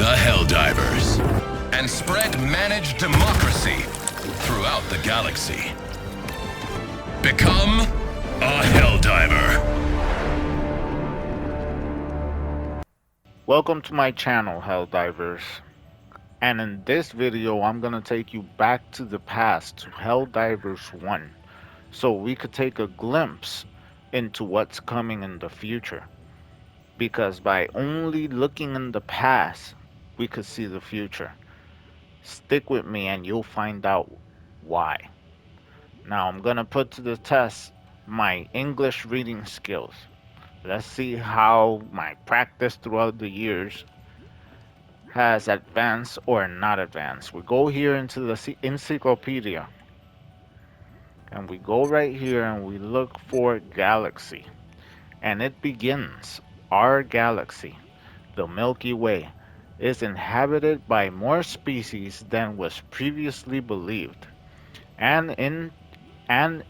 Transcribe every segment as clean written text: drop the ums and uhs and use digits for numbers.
the Helldivers and spread managed democracy throughout the galaxy. Become a Helldiver. Welcome to my channel, Helldivers. And in this video, I'm gonna take you back to the past to Helldivers 1, so we could take a glimpse into what's coming in the future. Because by only looking in the past, we could see the future. Stick with me and you'll find out why. Now I'm gonna put to the test my English reading skills. Let's see how my practice throughout the years has advanced or not advanced. We go here into the encyclopedia and we go right here and we look for galaxy. And it begins. Our galaxy, the Milky Way, is inhabited by more species than was previously believed. And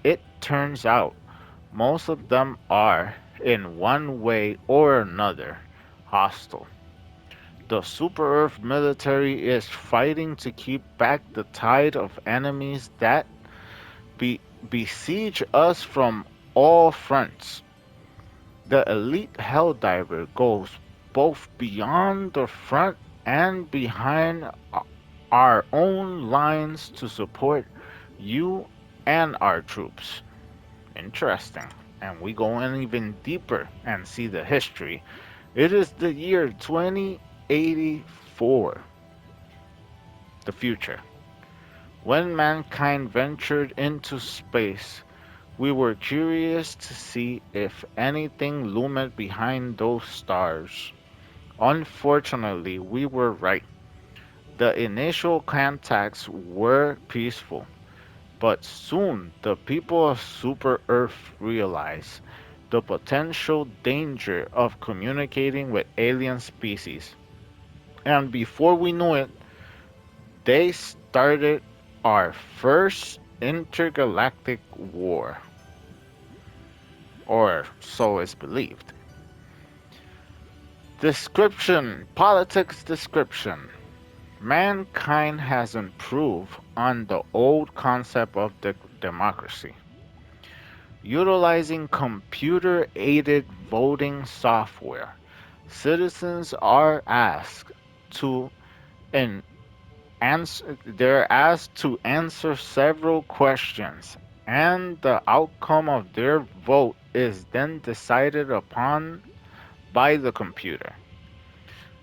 it turns out most of them are, in one way or another, hostile. The Super Earth military is fighting to keep back the tide of enemies that besiege us from all fronts. The elite Helldiver goes both beyond the front and behind our own lines to support you and our troops. Interesting. And we go in even deeper and see the history. It is the year 2084, the future. When mankind ventured into space, we were curious to see if anything loomed behind those stars. Unfortunately, we were right. The initial contacts were peaceful, but soon the people of Super Earth realized the potential danger of communicating with alien species. And before we knew it, they started our first intergalactic war, or so is believed. Description, politics description. Mankind has improved on the old concept of democracy, utilizing computer aided voting software. Citizens are asked to and they're asked to answer several questions, and the outcome of their vote is then decided upon by the computer.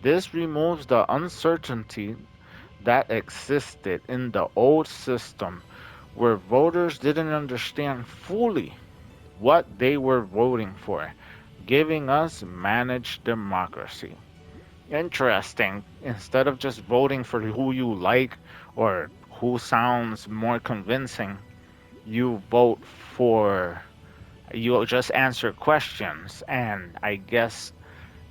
This removes the uncertainty that existed in the old system where voters didn't understand fully what they were voting for, giving us managed democracy. Interesting. Instead of just voting for who you like or who sounds more convincing, you vote for, you just answer questions. And I guess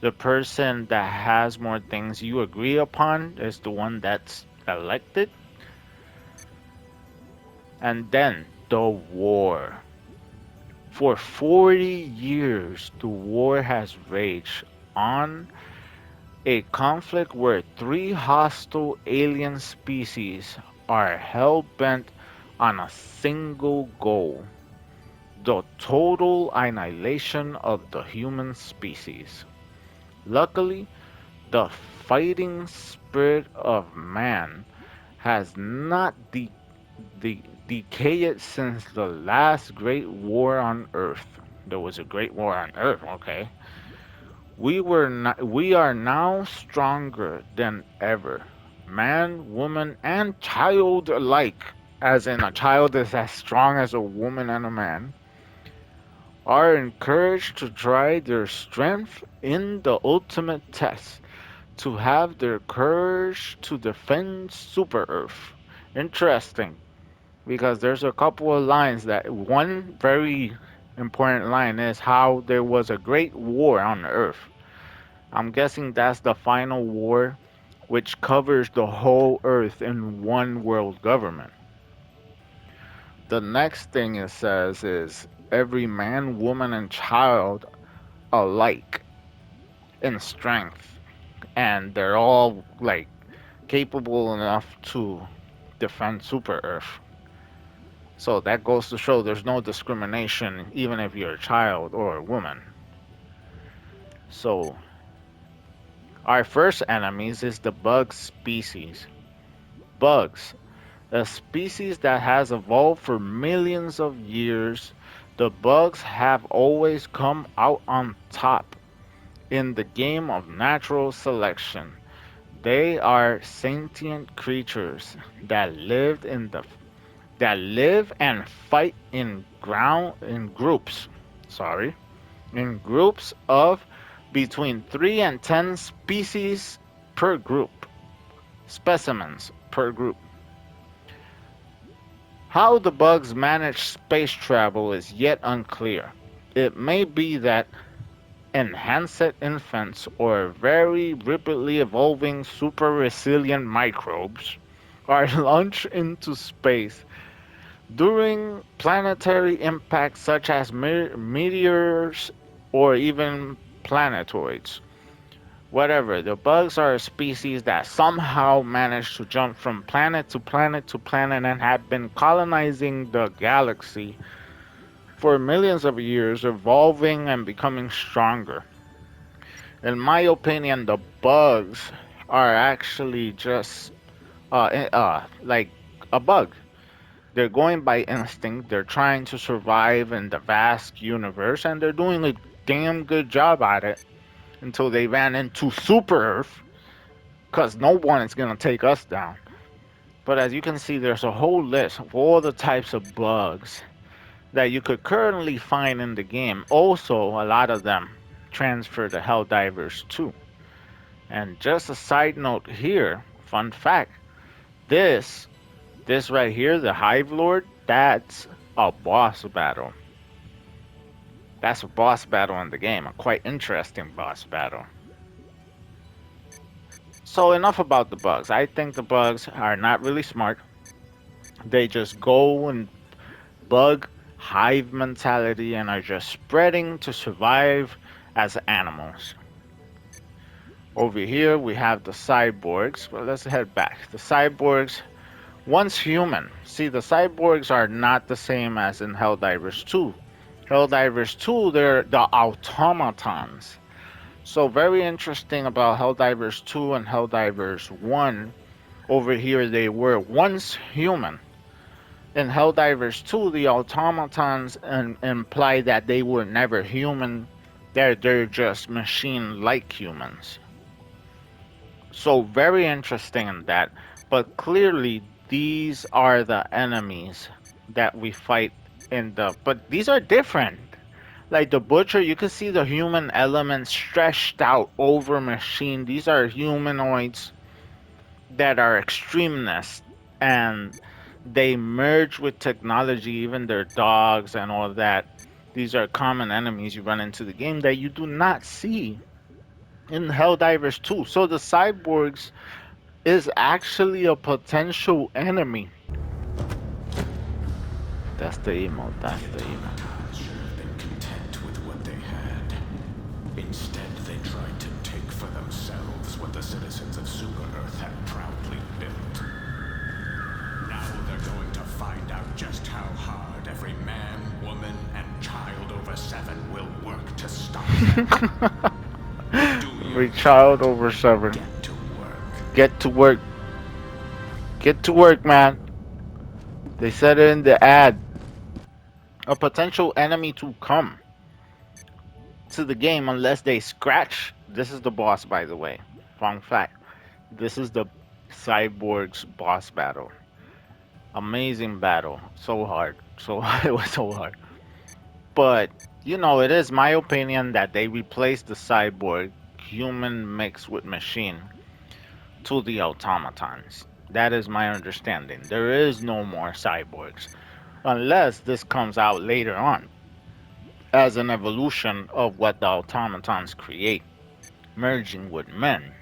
the person that has more things you agree upon is the one that's elected. And then the war. For 40 years, the war has raged on, a conflict where three hostile alien species are hell bent on a single goal: the total annihilation of the human species. Luckily, the fighting spirit of man has not decayed since the last great war on Earth. There was a great war on Earth, okay? We are now stronger than ever. Man, woman, and child alike, as in a child is as strong as a woman and a man, are encouraged to try their strength in the ultimate test, to have their courage to defend Super Earth. Interesting, because there's a couple of lines that one very important line is how there was a great war on Earth. I'm guessing that's the final war, which covers the whole Earth in one world government. The next thing it says is every man, woman, and child alike in strength. and they're all like capable enough to defend Super Earth. So that goes to show there's no discrimination, even if you're a child or a woman. So our first enemies is the bug species. Bugs, a species that has evolved for millions of years. The bugs have always come out on top in the game of natural selection. They are sentient creatures that live and fight in groups. Sorry, in groups of between 3 and 10 species per group, specimens per group. How the bugs manage space travel is yet unclear. It may be that enhanced infants or very rapidly evolving super resilient microbes are launched into space during planetary impacts such as meteors or even planetoids. Whatever, the bugs are a species that somehow managed to jump from planet to planet to planet and have been colonizing the galaxy for millions of years, evolving and becoming stronger. In my opinion, the bugs are actually just like a bug. They're going by instinct. They're trying to survive in the vast universe, and they're doing a damn good job at it until they ran into Super Earth, because no one is going to take us down. But as you can see, there's a whole list of all the types of bugs that you could currently find in the game. Also, a lot of them transfer to Helldivers too. And just a side note here, fun fact, this this right here, the Hive Lord, that's a boss battle. That's a boss battle in the game, a quite interesting boss battle. So enough about the bugs. I think the bugs are not really smart. They just go and bug hive mentality and are just spreading to survive as animals. Over here we have the cyborgs. Well, let's head back. The cyborgs, once human. See, the cyborgs are not the same as in Helldivers 2. Helldivers 2, they're the automatons. So very interesting about Helldivers 2 and Helldivers 1. Over here they were once human. In Helldivers 2, the automatons imply that they were never human. They're just machine-like humans. So very interesting in that. But clearly these are the enemies that we fight in the but these are different. Like the butcher, you can see the human elements stretched out over machine. These are humanoids that are extremists and they merge with technology, even their dogs and all that. These are common enemies you run into the game that you do not see in Helldivers 2. So the cyborgs is actually a potential enemy. That's the emote. That's the emote. Should have been content with what they had. Instead, they tried to take for themselves what the citizens of Super Earth had proudly built. Now they're going to find out just how hard every man, woman, and child over 7 will work to stop them. Do We you child over 7. get to work? Get to work. Get to work, man. They said it in the ad. A potential enemy to come to the game unless they scratch. This is the boss, by the way. Fun fact. This is the cyborgs boss battle. Amazing battle. So hard. So it was so hard. But it is my opinion that they replaced the cyborg human mixed with machine to the automatons. That is my understanding. There is no more cyborgs unless this comes out later on as an evolution of what the automatons create, merging with men.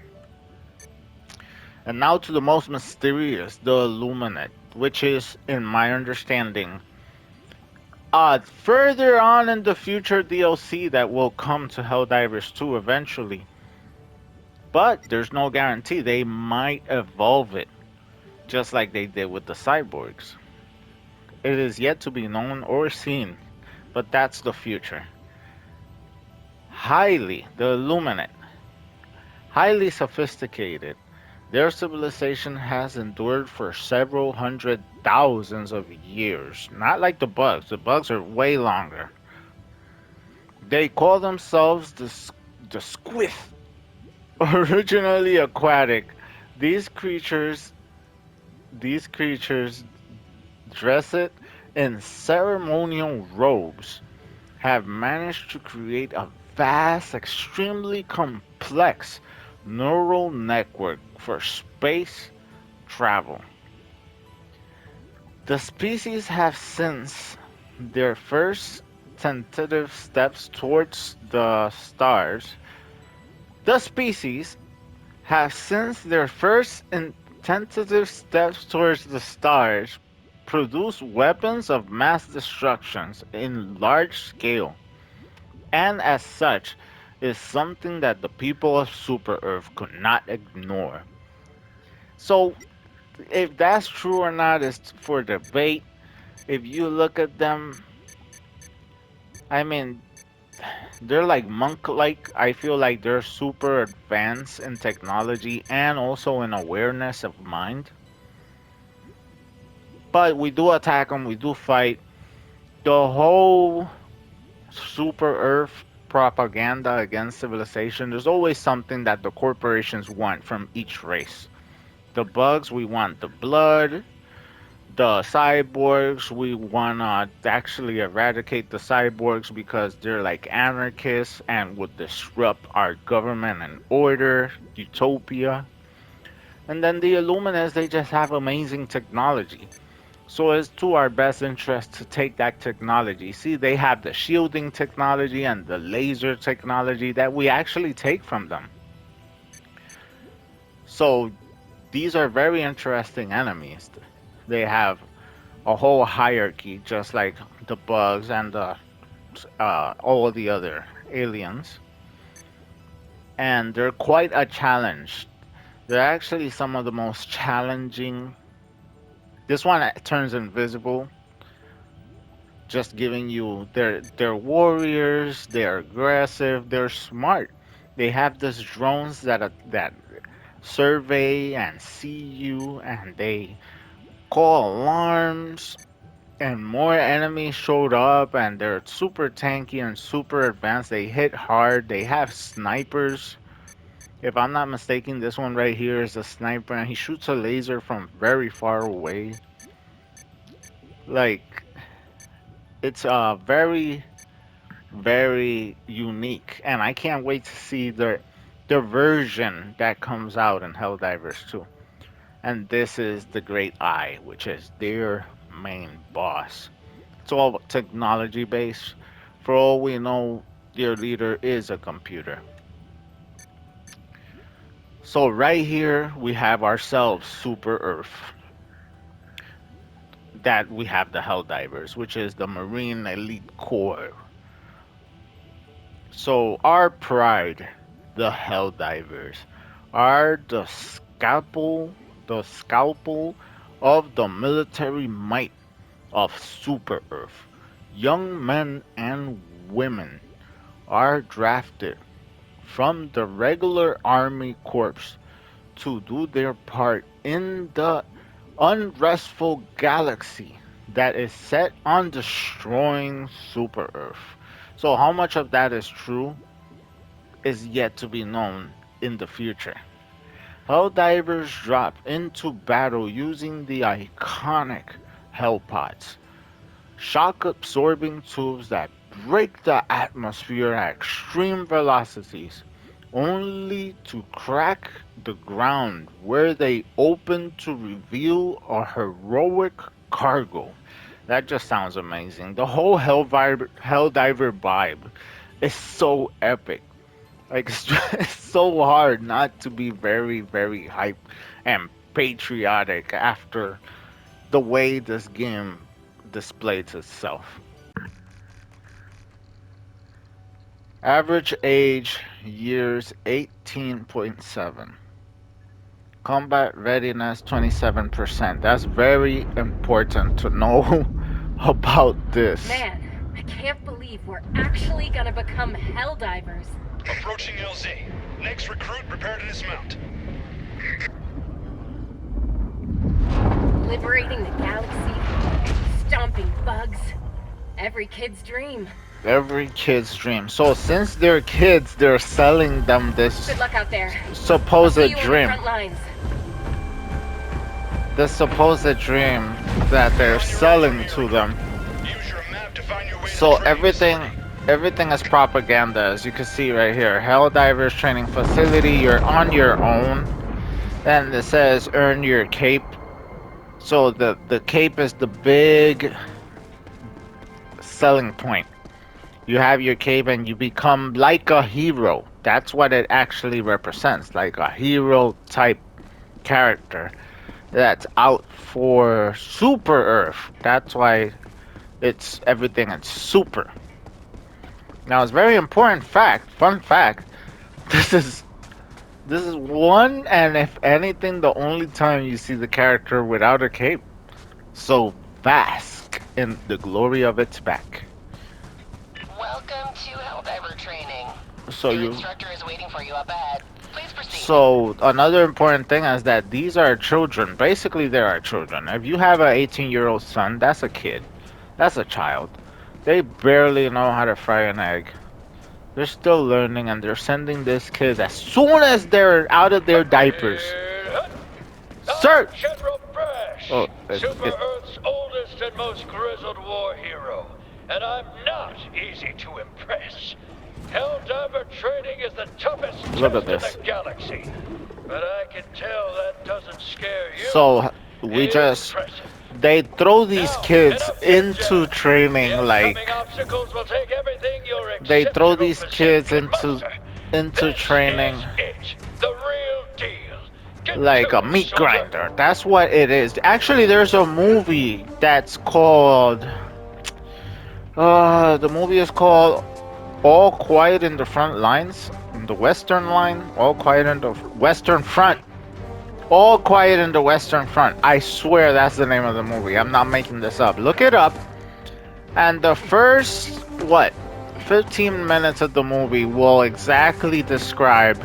And now to the most mysterious, the Illuminate, which is, in my understanding, further on in the future DLC that will come to Helldivers 2 eventually. But there's no guarantee. They might evolve it, just like they did with the cyborgs. It is yet to be known or seen, but that's the future. The Illuminate, highly sophisticated. Their civilization has endured for several hundred thousands of years. Not like the bugs. The bugs are way longer. They call themselves the Squith. Originally aquatic, these creatures these creatures dressed in ceremonial robes have managed to create a vast, extremely complex neural network for space travel. The species have since their first tentative steps towards the stars. The species have since their first tentative steps towards the stars produced weapons of mass destruction in large scale, and as such is something that the people of Super Earth could not ignore. So if that's true or not is for debate. If you look at them, I mean, they're like monk-like. I feel like they're super advanced in technology and also in awareness of mind. But we do attack them, we do fight. The whole Super Earth propaganda against civilization, there's always something that the corporations want from each race. The bugs, we want the blood. The cyborgs, we want to actually eradicate the cyborgs because they're like anarchists and would disrupt our government and order, utopia. And then the Illuminats, they just have amazing technology. So it's to our best interest to take that technology. See, they have the shielding technology and the laser technology that we actually take from them. So these are very interesting enemies. They have a whole hierarchy, just like the bugs and all the other aliens. And they're quite a challenge. They're actually some of the most challenging. This one turns invisible, just giving you they're warriors, they're aggressive, they're smart. They have these drones that survey and see you, and they call alarms, and more enemies showed up, and they're super tanky and super advanced. They hit hard. They have snipers. If I'm not mistaken, this one right here is a sniper, and he shoots a laser from very far away. Like, it's very, very unique, and I can't wait to see the version that comes out in Helldivers 2. And this is the Great Eye, which is their main boss. It's all technology based. For all we know, their leader is a computer. So right here we have ourselves Super Earth. That we have the Helldivers, which is the Marine Elite Corps. So our pride, the Helldivers, are the scalpel of the military might of Super Earth. Young men and women are drafted from the regular army corps to do their part in the unrestful galaxy that is set on destroying Super Earth. So, how much of that is true is yet to be known in the future. Helldivers drop into battle using the iconic Hellpods, shock absorbing tubes that break the atmosphere at extreme velocities, only to crack the ground where they open to reveal a heroic cargo. That just sounds amazing. The whole Helldiver vibe is so epic. Like, it's so hard not to be very, very hype and patriotic after the way this game displays itself. Average age, years 18.7. Combat readiness 27%. That's very important to know about this. Man, I can't believe we're actually gonna become Helldivers. Approaching LZ. Next recruit, prepare to dismount. Liberating the galaxy, stomping bugs. Every kid's dream. Every kid's dream. So since they're kids, they're selling them this Good luck out there. supposed See you on the dream. front lines. The supposed dream that they're selling to them. Use your map to find your way to So the training facility. everything is propaganda, as you can see right here. Helldivers training facility. You're on your own. Then it says earn your cape. So the cape is the big selling point. You have your cape and you become like a hero. That's what it actually represents, like a hero type character that's out for Super Earth. That's why it's everything is super. Now it's very important fact, fun fact. This is one, and if anything, the only time you see the character without a cape. So bask in the glory of its back. Welcome to Helldiver training. So Your you. instructor is waiting for you up ahead. Please proceed. So another important thing is that these are children. Basically, they are children. If you have an 18-year-old son, that's a kid. That's a child. They barely know how to fry an egg. They're still learning, and they're sending these kids as soon as they're out of their diapers. Sir! General Brash, Oh, Super Earth's oldest and most grizzled war hero, and I'm not easy to impress. Helldiver training is the toughest Look at test this. in the galaxy, but I can tell that doesn't scare you. So we just Impressive. they throw these Now, kids enough into chit-chat. training The like incoming obstacles will take everything your they throw exceptional these physique kids can into muster. This training is it, the real deal. Get like to a it, meat soldier. grinder. That's what it is. Actually, there's a movie that's called the movie is called All Quiet in the Front Lines, in the Western Line, All Quiet in the Western Front. All Quiet in the Western Front. I swear that's the name of the movie. I'm not making this up. Look it up. And the first, 15 minutes of the movie will exactly describe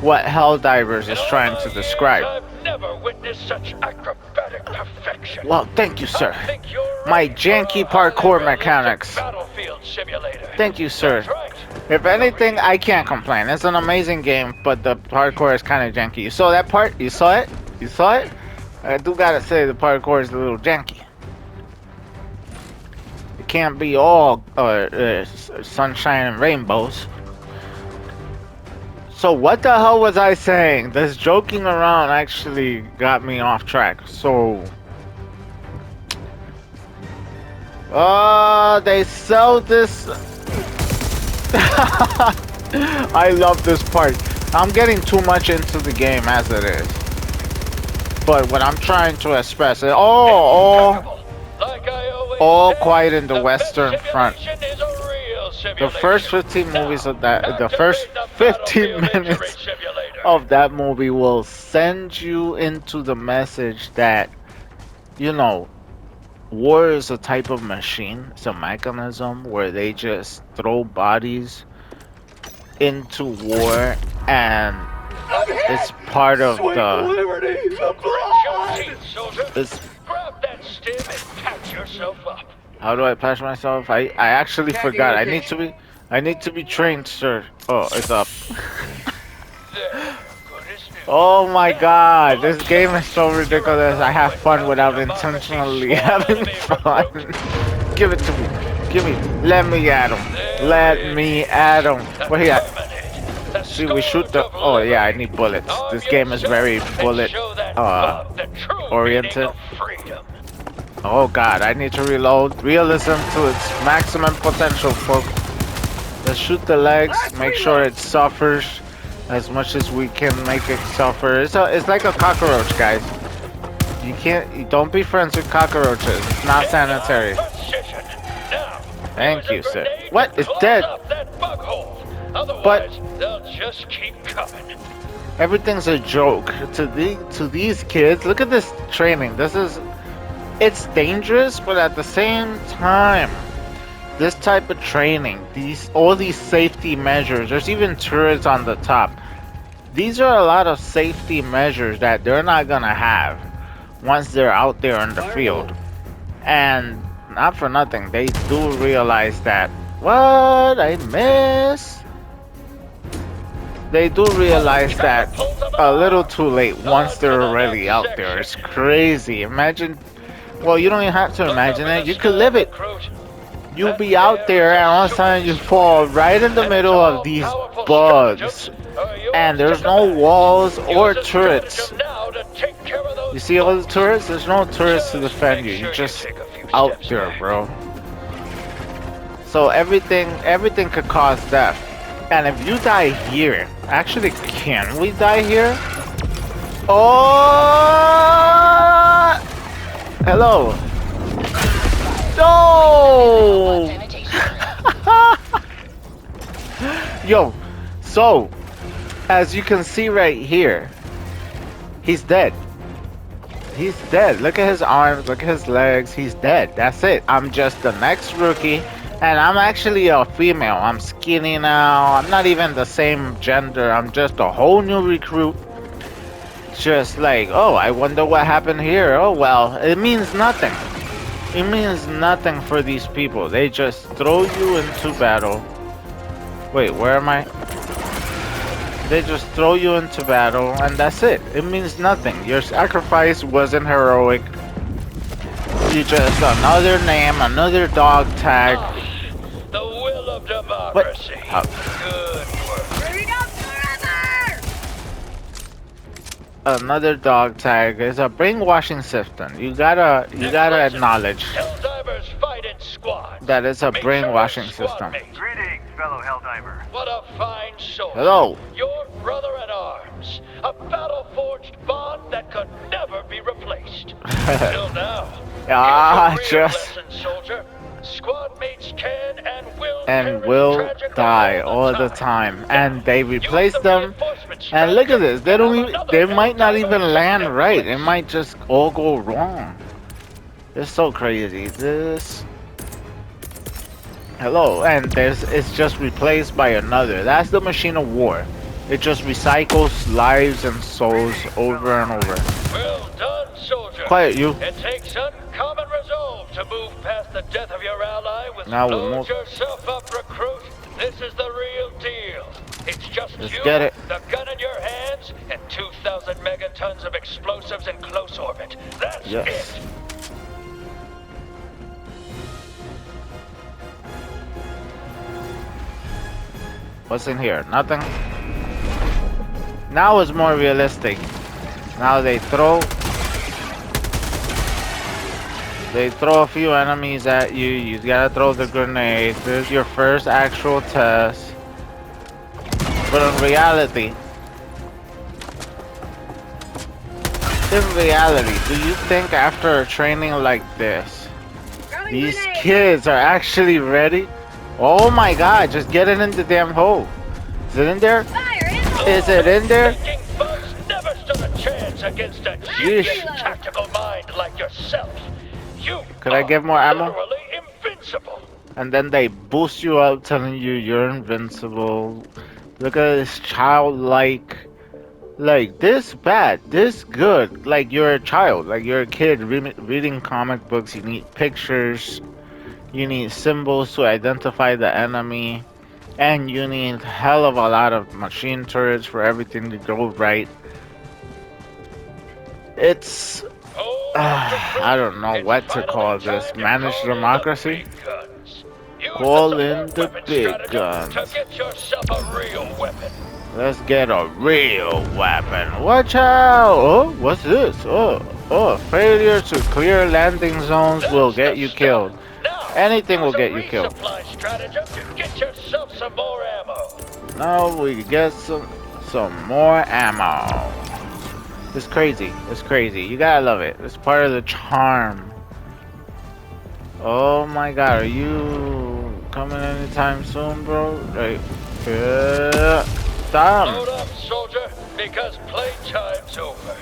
what Helldivers is In all trying my to years, describe. I've never witnessed such acrobatic perfection. Well, thank you, sir. I think you're My ready janky for a highly parkour realistic mechanics. Battlefield simulator. Thank you, sir. That's right. If anything, I can't complain. It's an amazing game, but the parkour is kind of janky. You saw that part? You saw it? You saw it? I do gotta say the parkour is a little janky. It can't be all sunshine and rainbows. So what the hell was I saying? This joking around actually got me off track. So, they sell this. I love this part. I'm getting too much into the game as it is. But what I'm trying to express is, Impeccable. Like I always all say, quiet in the best Western Front. simulation is a real The simulation. first 15 movies of that, the Activate first the 15 Battlefield Injury minutes Simulator. of that movie will send you into the message that, you know, war is a type of machine. It's a mechanism where they just throw bodies into war, and it's part of the. Grit your teeth, soldier. It's, Grab that stim and patch yourself up. how do I patch myself? I actually forgot. I need to be trained, sir. Oh, it's up. There. Good as new. Oh my god, this game is so ridiculous. I have fun without intentionally having fun. Give it to me. Give me. Let me at him. Let me at him. Where he at? See, we shoot the. Oh yeah, I need bullets. This game is very bullet oriented. Oh god, I need to reload. Realism to its maximum potential, folks. Let's shoot the legs. Make sure it suffers as much as we can make it suffer. It's like a cockroach, guys. You don't be friends with cockroaches. It's not sanitary. Thank you, sir. What? It's dead. Otherwise, they'll just keep coming. everything's a joke to these kids. Look at this training. It's dangerous, but at the same time, this type of training, all these safety measures, there's even turrets on the top. These are a lot of safety measures that they're not gonna have once they're out there in the field. And not for nothing, they do realize that. What I miss? They do realize that a little too late once they're already out there. It's crazy. Imagine. Well, you don't even have to imagine it. You could live it. You'll be out there and all of a sudden you fall right in the middle of these bugs. And there's no walls or turrets. You see all the turrets? There's no turrets to defend you. You're just out there, bro. So everything could cause death. And if you die here, actually, can we die here? Oh! Hello. No! Yo, so as you can see right here, he's dead. He's dead. Look at his arms, look at his legs. He's dead. That's it. I'm just the next rookie. And I'm actually a female. I'm skinny now. I'm not even the same gender. I'm just a whole new recruit. Just like, oh, I wonder what happened here. Oh, well, it means nothing. It means nothing for these people. They just throw you into battle. Wait, where am I? They just throw you into battle, and that's it. It means nothing. Your sacrifice wasn't heroic. You just another name, another dog tag. The will of democracy. Good work. Freedom forever! Another dog tag is a brainwashing system. You gotta acknowledge Helldivers fighting squad. that it's a Make brainwashing sure it's system. squad mate. Greetings, fellow Helldiver. What a fine soul. Hello. Your brother in arms. A battle-forged bond that could never be replaced. Till now. Ah, Here's your real just lesson, soldier. Squad mates can and will and perish will tragically die all the time, and they replace them. And look at this. They might not even land right. It might just all go wrong. It's so crazy. Hello, and it's just replaced by another. That's the machine of war. It just recycles lives and souls over and over. Well done, soldier. Quiet, you. It takes uncommon resolve to move past the death of your ally with Now we load move. yourself up, recruit. This is the real deal. It's just Let's you, get it. the gun in your hands, and 2,000 megatons of explosives in close orbit. That's Yes. it. What's in here? Nothing. Now it's more realistic. Now they throw a few enemies at you. You gotta throw the grenade. This is your first actual test. But in reality, do you think after a training like this, Throwing these grenade. kids are actually ready? Oh my god, just get it in the damn hole. Is it in there? Fire in the Is it in there? Thinking bugs never stood a chance against a Yeesh. genius tactical mind like yourself. You Could I get more ammo? literally invincible. And then they boost you up telling you you're invincible. Look at this childlike, like this bad, this good. Like you're a child, like you're a kid reading comic books. You need pictures, you need symbols to identify the enemy, and you need hell of a lot of machine turrets for everything to go right. It's Oh, I don't know it's what to finally call time this. to Manage call in the democracy? big guns. Use Call the in the weapon big stratagem guns. To get yourself a real weapon. Let's get a real weapon. Watch out! Oh, what's this? Oh, failure to clear landing zones will get you killed. Now, Anything will use a get you killed. resupply stratagem to get yourself some more ammo. Now we get some more ammo. It's crazy. It's crazy. You gotta love it. It's part of the charm. Oh my god, are you coming anytime soon, bro? Right. Damn. Load up, soldier, because playtime's over.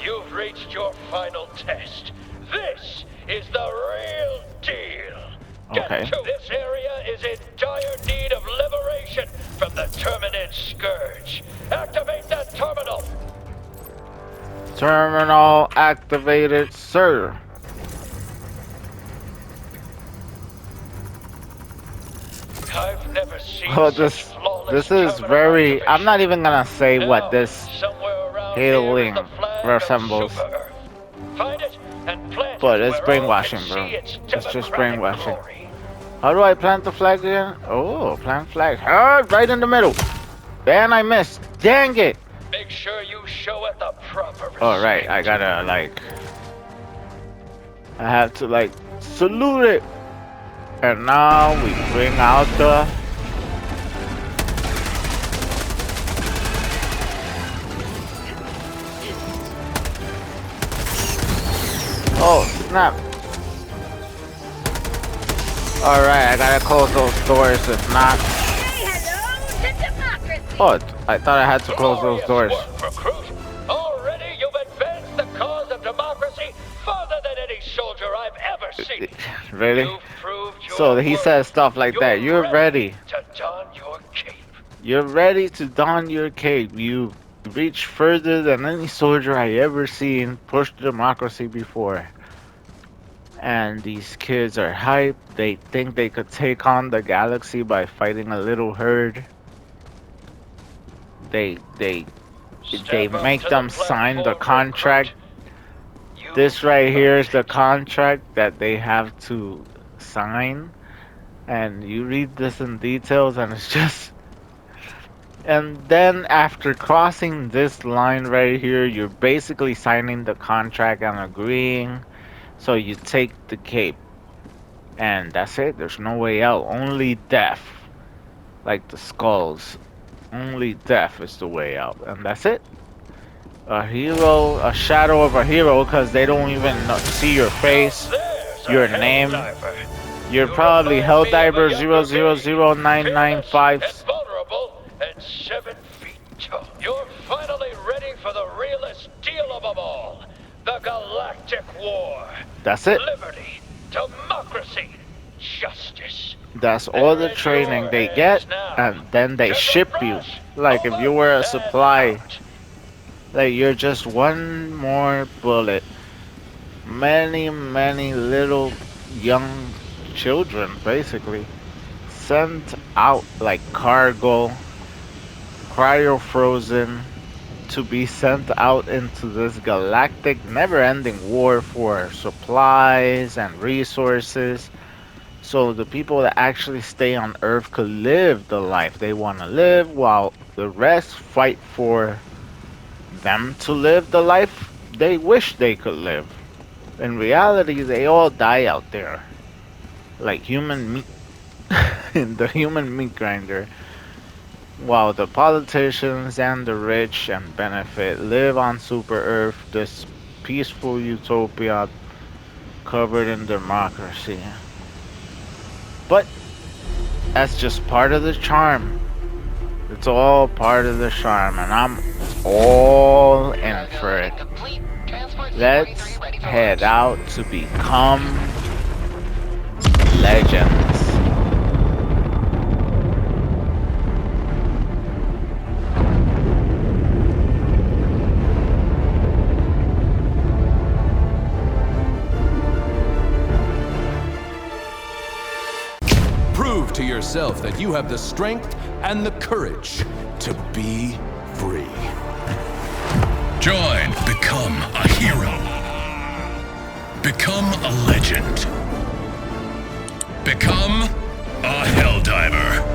You've reached your final test. This is the real deal. Okay. Get to this area is in dire need of liberation from the Terminid Scourge. Activate that terminal. Terminal activated, sir. I've never seen Oh, such flawless this is terminal very. I'm activation. not even gonna say Now, what this somewhere around hailing here is the flag resembles. of Super Earth. Find it and plant But it it's where all brainwashing, can bro. see its It's just democratic brainwashing. glory. How do I plant the flag again? Oh, plant flag. Ah, right in the middle. And I missed. Dang it. Make sure you show it the proper respect. All right, I gotta like. I have to like salute it. And now we bring out the. Oh, snap. Alright, I gotta close those doors. If not. Say hello to democracy! Oh, I thought I had to close those doors. Glorious work, recruit. Already you've advanced the cause of democracy further than any soldier I've ever seen. Really? You've proved your So he worth. says stuff like that. You're ready. to don your cape. You're ready to don your cape. You reach further than any soldier I ever seen push democracy before. And these kids are hyped. They think they could take on the galaxy by fighting a little herd. They Step up make to them the sign the platform, contract. recruit. You This right here is the complete. contract that they have to sign. And you read this in details and it's just. And then after crossing this line right here, you're basically signing the contract and agreeing. So you take the cape. And that's it. There's no way out. Only death. Like the skulls. Only death is the way out. And that's it. A hero, a shadow of a hero, because they don't even see your face, Now there's a your name. Helldiver. You're You probably remind me of a Helldiver younger me, 000995. fearless and vulnerable and 7 feet tall. You're finally ready for the realest deal of them all. The Galactic War. That's it. Liberty, democracy, justice. That's all the They're in training your they hands get, now. and then they General ship you. Rush, Like if over you were a and supply, out. like you're just one more bullet. Many little young children, basically, sent out like cargo, cryo-frozen, to be sent out into this galactic, never-ending war for supplies and resources. So the people that actually stay on Earth could live the life they want to live, while the rest fight for them to live the life they wish they could live. In reality, they all die out there, like human meat in the human meat grinder, while the politicians and the rich and benefit live on Super Earth, this peaceful utopia covered in democracy. But that's just part of the charm. It's all part of the charm, and I'm all in for it. Complete. Transport Let's C-43 ready for head launch. out to become legends. Prove to yourself that you have the strength and the courage to be free. Join, become a hero. Become a legend. Become a Helldiver.